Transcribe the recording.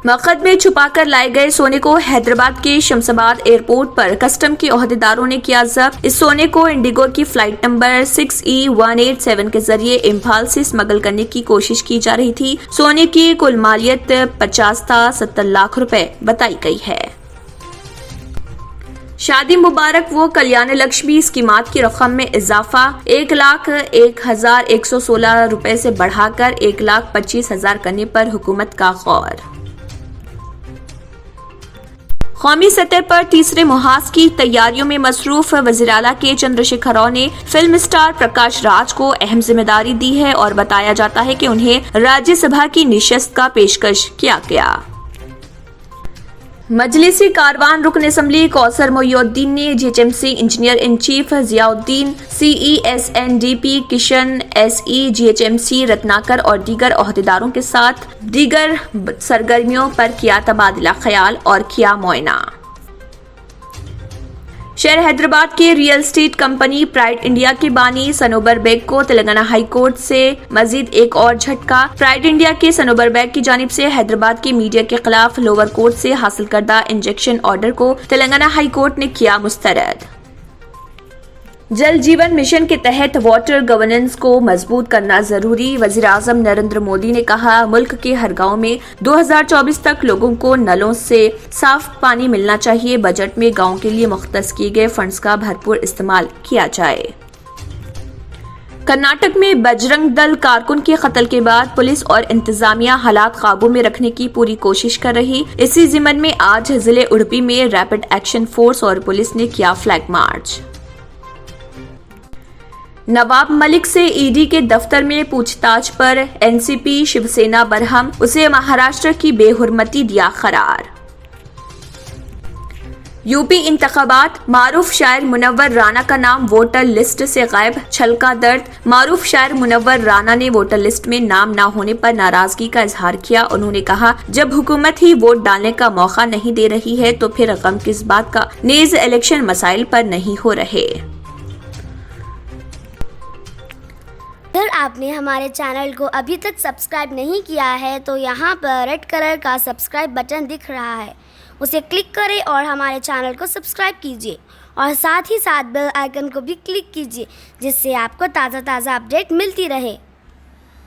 मकद में छुपाकर लाए गए सोने को हैदराबाद के शमशाबाद एयरपोर्ट पर कस्टम के ओहदेदारों ने किया जब्त। इस सोने को इंडिगो की फ्लाइट नंबर 6E187 के जरिए इम्फाल से स्मगल करने की कोशिश की जा रही थी। सोने की कुल मालियत 50-70 लाख रुपए बताई गई है। शादी मुबारक व कल्याण लक्ष्मी स्कीमात की रकम में इजाफा 1,01,116 रुपए से बढ़ाकर 1,25,000 करने पर हुकूमत का गौर। कौमी सतह पर तीसरे मुहाज की तैयारियों में मसरूफ वज़ीर आला के चंद्रशेखर राव ने फिल्म स्टार प्रकाश राज को अहम जिम्मेदारी दी है और बताया जाता है कि उन्हें राज्यसभा की निशस्त का पेशकश किया गया। मजलिसी कारवान रुकन असम्बली कौसर मोइनुद्दीन ने GHMC engineer in chief Ziauddin, CESNDP Kishan, SE GHMC Ratnakar और दीगर ओहदेदारों के साथ दीगर सरगर्मियों पर किया तबादला ख्याल और किया मुआयना। शहर हैदराबाद के real estate company pride India के बानी सनोबर बेग को तेलंगाना हाई कोर्ट से मजीद एक और झटका। प्राइड इंडिया के सनोबर बेग की जानिब से हैदराबाद की मीडिया के खिलाफ लोअर कोर्ट से हासिल करदा इंजेक्शन ऑर्डर को तेलंगाना हाई कोर्ट ने किया मुस्तरद। जल जीवन मिशन के तहत वाटर गवर्नेंस को मजबूत करना जरूरी। वजीर आजम नरेंद्र मोदी ने कहा, मुल्क के हर गांव में 2024 तक लोगों को नलों से साफ पानी मिलना चाहिए। बजट में गांव के लिए मुख्तस किए गए फंड्स का भरपूर इस्तेमाल किया जाए। कर्नाटक में बजरंग दल कारकुन के कत्ल के बाद पुलिस और इंतजामिया हालात काबू में रखने की पूरी कोशिश कर रही। इसी जिम्मन में आज जिले उडुपी में रैपिड एक्शन फोर्स और पुलिस ने किया फ्लैग मार्च। नवाब मलिक से ईडी के दफ्तर में पूछताछ पर एनसीपी शिवसेना बरहम, उसे महाराष्ट्र की बेहुरमती दिया करार। यूपी इंतखाबात, मारूफ शायर मुनव्वर राना का नाम वोटर लिस्ट से गायब, छलका दर्द। मारूफ शायर मुनव्वर राना ने वोटर लिस्ट में नाम न होने पर नाराजगी का इजहार किया। उन्होंने कहा, जब हुकूमत ही वोट डालने का मौका नहीं दे रही है तो फिर गम किस बात का। नेज इलेक्शन मसाइल पर नहीं हो रहे। अगर आपने हमारे चैनल को अभी तक सब्सक्राइब नहीं किया है तो यहाँ पर रेड कलर का सब्सक्राइब बटन दिख रहा है, उसे क्लिक करें और हमारे चैनल को सब्सक्राइब कीजिए और साथ ही साथ बेल आइकन को भी क्लिक कीजिए, जिससे आपको ताज़ा अपडेट मिलती रहे।